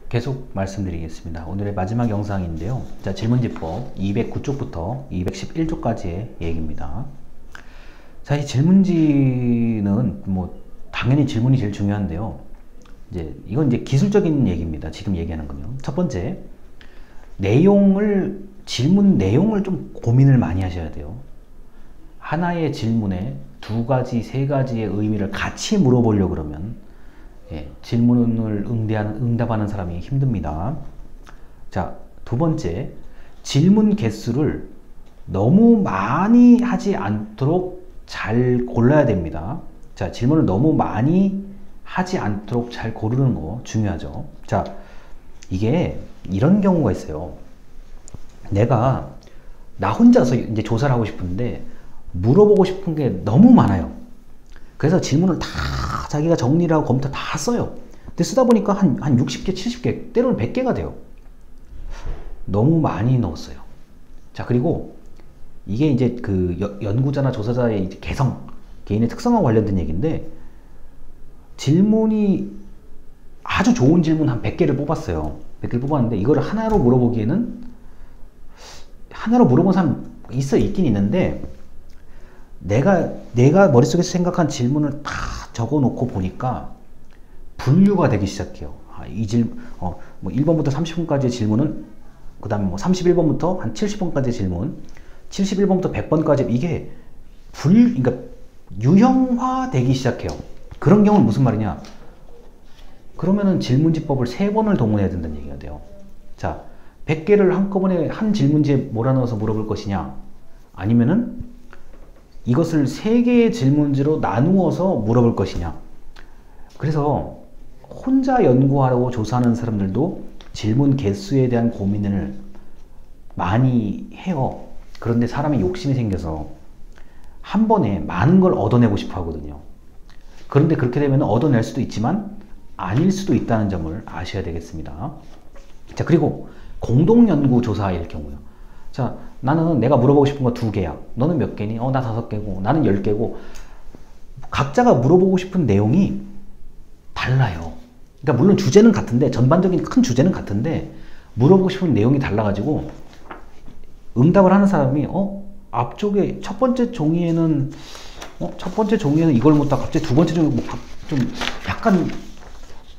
계속 말씀드리겠습니다. 오늘의 마지막 영상인데요. 자, 질문지법 209쪽부터 211쪽까지의 얘기입니다. 자, 이 질문지는 당연히 질문이 제일 중요한데요. 이건 기술적인 얘기입니다. 지금 얘기하는 건요. 첫 번째, 질문 내용을 좀 고민을 많이 하셔야 돼요. 하나의 질문에 두 가지, 세 가지의 의미를 같이 물어보려고 그러면 질문을 응답하는 사람이 힘듭니다. 자, 두 번째, 질문 개수를 너무 많이 하지 않도록 잘 골라야 됩니다. 자, 질문을 너무 많이 하지 않도록 잘 고르는 거 중요하죠. 자, 이게 이런 경우가 있어요. 내가 나 혼자서 이제 조사를 하고 싶은데 물어보고 싶은 게 너무 많아요. 그래서 질문을 다 자기가 정리를 하고 컴퓨터 다 써요. 근데 쓰다 보니까 한 60개, 70개, 때로는 100개가 돼요. 너무 많이 넣었어요. 자, 그리고 이게 이제 그 연구자나 조사자의 이제 개인의 특성과 관련된 얘기인데, 질문이 아주 좋은 질문 한 100개를 뽑았어요. 100개를 뽑았는데 이거를 하나로 물어보기에는, 하나로 물어본 사람 있긴 있는데, 내가 머릿속에서 생각한 질문을 다 적어 놓고 보니까 분류가 되기 시작해요. 1번부터 30번까지의 질문은, 그 다음에 31번부터 한 70번까지의 질문, 71번부터 100번까지, 이게 그러니까 유형화 되기 시작해요. 그런 경우는 무슨 말이냐? 그러면은 질문지법을 3번을 동원해야 된다는 얘기가 돼요. 자, 100개를 한꺼번에 한 질문지에 몰아넣어서 물어볼 것이냐, 아니면은 이것을 3개의 질문지로 나누어서 물어볼 것이냐. 그래서 혼자 연구하려고 조사하는 사람들도 질문 개수에 대한 고민을 많이 해요. 그런데 사람이 욕심이 생겨서 한 번에 많은 걸 얻어내고 싶어 하거든요. 그런데 그렇게 되면 얻어낼 수도 있지만 아닐 수도 있다는 점을 아셔야 되겠습니다. 자, 그리고 공동연구조사일 경우요. 자, 나는 내가 물어보고 싶은 거 2개야. 너는 몇 개니? 나 5개고. 나는 10개고. 각자가 물어보고 싶은 내용이 달라요. 그러니까 물론 주제는 같은데, 전반적인 큰 주제는 같은데, 물어보고 싶은 내용이 달라가지고 응답을 하는 사람이 앞쪽에 첫 번째 종이에는 이걸 묻다 갑자기 두 번째 종이 좀 약간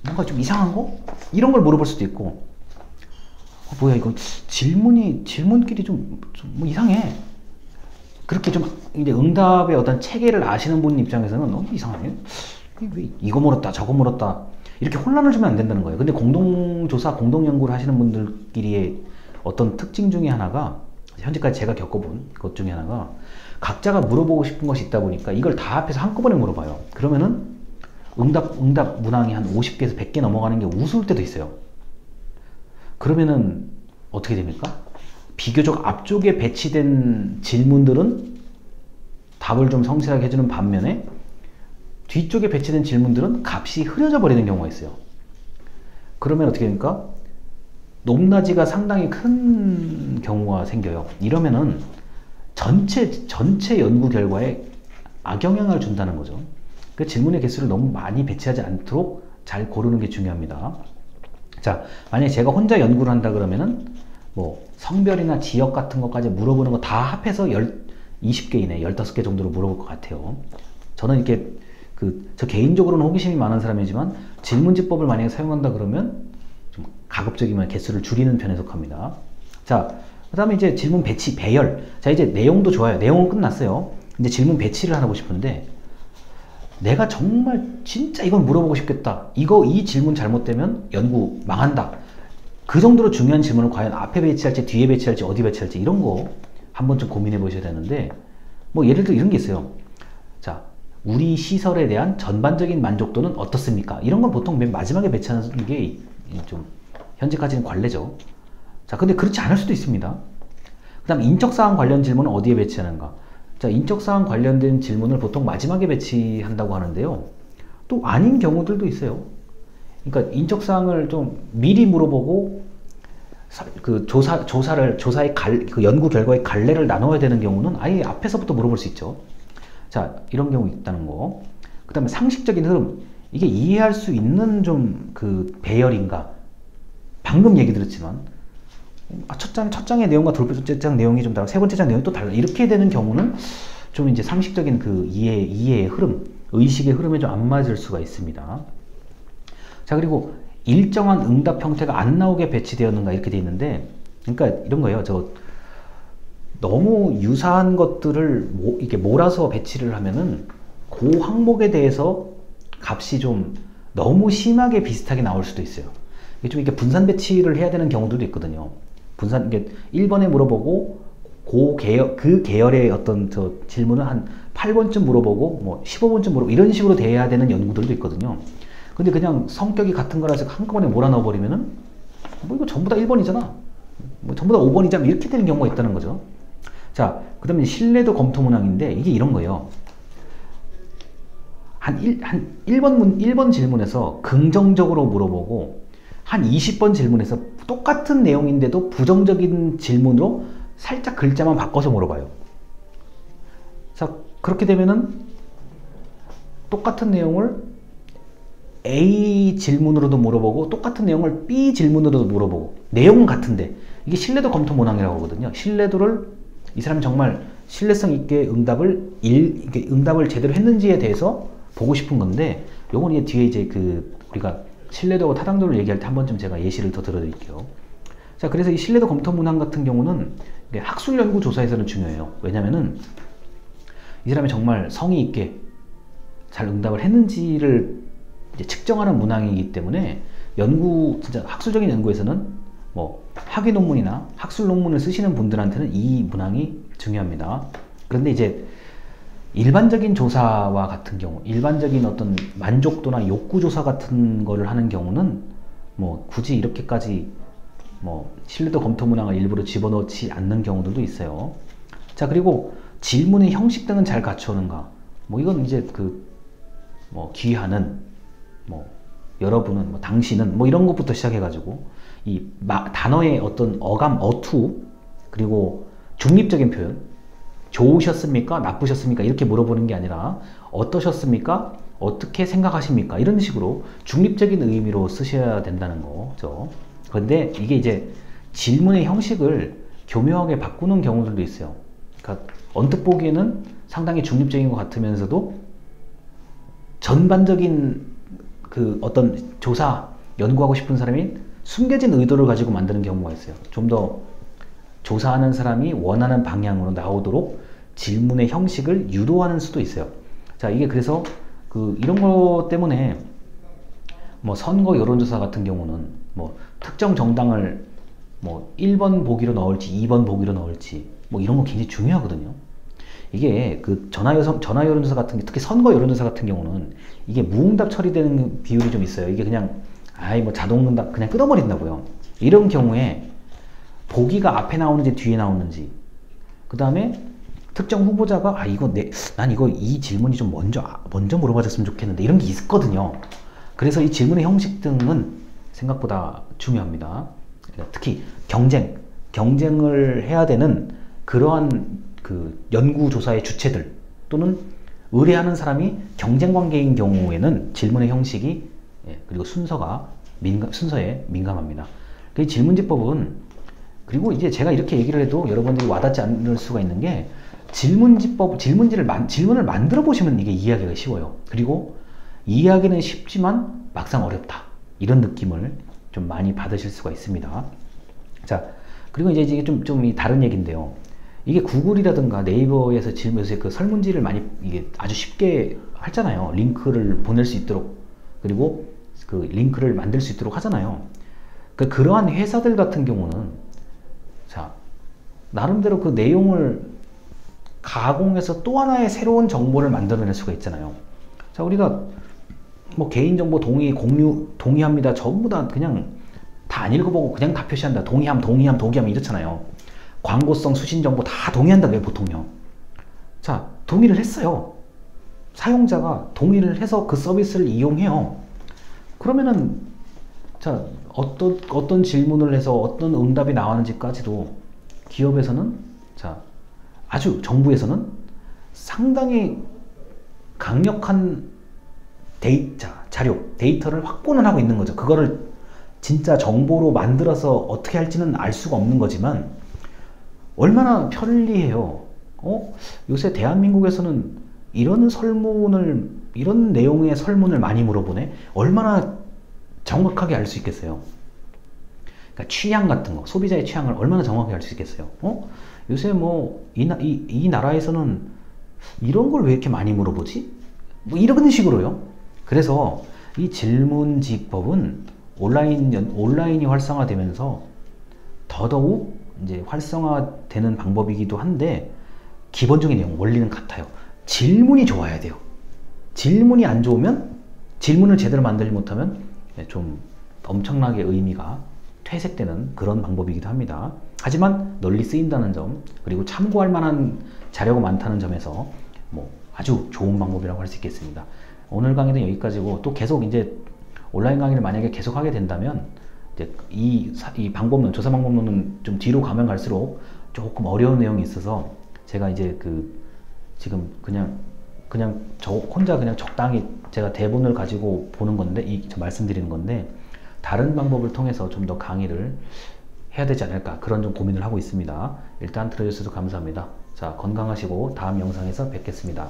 뭔가 좀 이상한 거? 이런 걸 물어볼 수도 있고, 뭐야 이거 질문끼리 좀 이상해. 그렇게 좀 이제 응답의 어떤 체계를 아시는 분 입장에서는 너무 이상하네. 왜 이거 물었다 저거 물었다 이렇게 혼란을 주면 안 된다는 거예요. 근데 공동조사, 공동연구를 하시는 분들끼리의 어떤 특징 중에 하나가, 현재까지 제가 겪어본 것 중에 하나가, 각자가 물어보고 싶은 것이 있다 보니까 이걸 다 합해서 한꺼번에 물어봐요. 그러면은 응답 문항이 한 50개에서 100개 넘어가는 게 우스울 때도 있어요. 그러면은 어떻게 됩니까? 비교적 앞쪽에 배치된 질문들은 답을 좀 성실하게 해주는 반면에 뒤쪽에 배치된 질문들은 값이 흐려져 버리는 경우가 있어요. 그러면 어떻게 됩니까? 높낮이가 상당히 큰 경우가 생겨요. 이러면은 전체 연구 결과에 악영향을 준다는 거죠. 그 질문의 개수를 너무 많이 배치하지 않도록 잘 고르는 게 중요합니다. 자, 만약에 제가 혼자 연구를 한다 그러면은 성별이나 지역 같은 것까지 물어보는 거 다 합해서 20개 이내, 15개 정도로 물어볼 것 같아요. 저는 이렇게 저 개인적으로는 호기심이 많은 사람이지만, 질문지법을 만약에 사용한다 그러면 좀 가급적이면 개수를 줄이는 편에 속합니다. 자, 그 다음에 이제 질문 배치, 배열. 자, 이제 내용도 좋아요. 내용은 끝났어요. 이제 질문 배치를 하고 싶은데, 내가 정말 진짜 이건 물어보고 싶겠다. 이 질문 잘못되면 연구 망한다. 그 정도로 중요한 질문을 과연 앞에 배치할지, 뒤에 배치할지, 어디 배치할지, 이런 거 한번 좀 고민해 보셔야 되는데, 예를 들어 이런 게 있어요. 자, 우리 시설에 대한 전반적인 만족도는 어떻습니까? 이런 건 보통 맨 마지막에 배치하는 게 좀 현재까지는 관례죠. 자, 근데 그렇지 않을 수도 있습니다. 그 다음 인적사항 관련 질문은 어디에 배치하는가? 자, 인적사항 관련된 질문을 보통 마지막에 배치한다고 하는데요. 또 아닌 경우들도 있어요. 그러니까 인적사항을 좀 미리 물어보고 조사의 연구 결과의 갈래를 나눠야 되는 경우는 아예 앞에서부터 물어볼 수 있죠. 자, 이런 경우 있다는 거. 그 다음에 상식적인 흐름. 이게 이해할 수 있는 좀 배열인가? 방금 얘기 드렸지만 첫 장의 내용과 두 번째 장 내용이 좀 다르고 세 번째 장 내용이 또 달라. 이렇게 되는 경우는 좀 이제 상식적인 그 이해의 흐름, 의식의 흐름에 좀 안 맞을 수가 있습니다. 자, 그리고 일정한 응답 형태가 안 나오게 배치되었는가 이렇게 돼 있는데, 그러니까 이런 거예요. 너무 유사한 것들을 이렇게 몰아서 배치를 하면은 그 항목에 대해서 값이 좀 너무 심하게 비슷하게 나올 수도 있어요. 이게 좀 이렇게 분산 배치를 해야 되는 경우들도 있거든요. 이게 1번에 물어보고 그 계열의 어떤 질문을 한 8번쯤 물어보고 뭐 15번쯤 물어보고 이런 식으로 돼야 되는 연구들도 있거든요. 근데 그냥 성격이 같은 거라서 한꺼번에 몰아넣어 버리면은 뭐 이거 전부 다 1번이잖아. 뭐 전부 다 5번이잖아. 이렇게 되는 경우가 있다는 거죠. 자, 그 다음에 신뢰도 검토 문항인데 이게 이런 거예요. 한 1번 질문에서 긍정적으로 물어보고 한 20번 질문에서 똑같은 내용인데도 부정적인 질문으로 살짝 글자만 바꿔서 물어봐요. 자, 그렇게 되면은 똑같은 내용을 A 질문으로도 물어보고 똑같은 내용을 B 질문으로도 물어보고 내용은 같은데 이게 신뢰도 검토 문항이라고 하거든요. 신뢰도를 이 사람이 정말 신뢰성 있게 응답을 제대로 했는지에 대해서 보고 싶은 건데, 요건 이제 뒤에 이제 우리가 신뢰도와 타당도를 얘기할 때 한 번쯤 제가 예시를 더 들어드릴게요. 자, 그래서 이 신뢰도 검토 문항 같은 경우는 학술 연구 조사에서는 중요해요. 왜냐면은 이 사람이 정말 성의 있게 잘 응답을 했는지를 이제 측정하는 문항이기 때문에 진짜 학술적인 연구에서는 뭐 학위 논문이나 학술 논문을 쓰시는 분들한테는 이 문항이 중요합니다. 그런데 이제 일반적인 조사와 같은 경우, 일반적인 어떤 만족도나 욕구 조사 같은 거를 하는 경우는 뭐 굳이 이렇게까지 뭐 신뢰도 검토 문항을 일부러 집어넣지 않는 경우들도 있어요. 자, 그리고 질문의 형식 등은 잘 갖추었는가? 뭐 이건 이제 뭐 귀하는, 뭐 여러분은, 뭐 당신은, 뭐 이런 것부터 시작해가지고 이 단어의 어떤 어감, 어투, 그리고 중립적인 표현, 좋으셨습니까? 나쁘셨습니까? 이렇게 물어보는 게 아니라 어떠셨습니까? 어떻게 생각하십니까? 이런 식으로 중립적인 의미로 쓰셔야 된다는 거죠. 그런데 이게 이제 질문의 형식을 교묘하게 바꾸는 경우들도 있어요. 그러니까 언뜻 보기에는 상당히 중립적인 것 같으면서도 전반적인 어떤 조사, 연구하고 싶은 사람이 숨겨진 의도를 가지고 만드는 경우가 있어요. 좀 더 조사하는 사람이 원하는 방향으로 나오도록 질문의 형식을 유도하는 수도 있어요. 자, 이게 그래서 이런 것 때문에 뭐 선거 여론조사 같은 경우는 뭐 특정 정당을 뭐 1번 보기로 넣을지 2번 보기로 넣을지 뭐 이런 거 굉장히 중요하거든요. 이게 전화 여론조사 같은 게, 특히 선거 여론조사 같은 경우는 이게 무응답 처리되는 비율이 좀 있어요. 이게 그냥 뭐 자동응답 그냥 끊어버린다고요. 이런 경우에 보기가 앞에 나오는지 뒤에 나오는지, 그 다음에 특정 후보자가 난 이 질문이 좀 먼저 물어봐줬으면 좋겠는데 이런 게 있거든요. 그래서 이 질문의 형식 등은 생각보다 중요합니다. 특히 경쟁을 해야 되는 그러한 연구조사의 주체들 또는 의뢰하는 사람이 경쟁 관계인 경우에는 질문의 형식이 그리고 순서에 민감합니다. 그 질문지법은, 그리고 이제 제가 이렇게 얘기를 해도 여러분들이 와닿지 않을 수가 있는 게, 질문을 만들어 보시면 이게 이해하기가 쉬워요. 그리고 이해하기는 쉽지만 막상 어렵다, 이런 느낌을 좀 많이 받으실 수가 있습니다. 자, 그리고 이제 이게 좀 다른 얘기인데요. 이게 구글이라든가 네이버에서 요새 설문지를 많이 이게 아주 쉽게 하잖아요. 링크를 보낼 수 있도록, 그리고 링크를 만들 수 있도록 하잖아요. 그러한 회사들 같은 경우는, 자, 나름대로 그 내용을 가공해서 또 하나의 새로운 정보를 만들어낼 수가 있잖아요. 자, 우리가 뭐 개인정보 동의합니다. 전부 다 그냥 다 안 읽어보고 그냥 다 표시한다. 동의함 이렇잖아요. 광고성 수신정보 다 동의한다고요, 보통요. 자, 동의를 했어요. 사용자가 동의를 해서 그 서비스를 이용해요. 그러면은, 자, 어떤 질문을 해서 어떤 응답이 나왔는지까지도 기업에서는, 자, 정부에서는 상당히 강력한 데이터를 확보는 하고 있는 거죠. 그거를 진짜 정보로 만들어서 어떻게 할지는 알 수가 없는 거지만 얼마나 편리해요. 요새 대한민국에서는 이런 내용의 설문을 많이 물어보네. 얼마나 정확하게 알 수 있겠어요. 그러니까 취향 같은 거, 소비자의 취향을 얼마나 정확하게 알 수 있겠어요. 요새 뭐 이 나라에서는 이런 걸 왜 이렇게 많이 물어보지? 뭐 이런 식으로요. 그래서 이 질문지법은 온라인이 활성화되면서 더더욱 이제 활성화되는 방법이기도 한데, 기본적인 내용, 원리는 같아요. 질문이 좋아야 돼요. 질문이 안 좋으면, 질문을 제대로 만들지 못하면 좀 엄청나게 의미가 퇴색되는 그런 방법이기도 합니다. 하지만 널리 쓰인다는 점, 그리고 참고할 만한 자료가 많다는 점에서 뭐 아주 좋은 방법이라고 할 수 있겠습니다. 오늘 강의는 여기까지고, 또 계속 이제 온라인 강의를 만약에 계속 하게 된다면 이제 이 방법론, 조사 방법론은 좀 뒤로 가면 갈수록 조금 어려운 내용이 있어서 제가 이제 지금 그냥 저 혼자 그냥 적당히 제가 대본을 가지고 보는 건데, 말씀드리는 건데, 다른 방법을 통해서 좀 더 강의를 해야 되지 않을까, 그런 좀 고민을 하고 있습니다. 일단 들어주셔서 감사합니다. 자, 건강하시고 다음 영상에서 뵙겠습니다.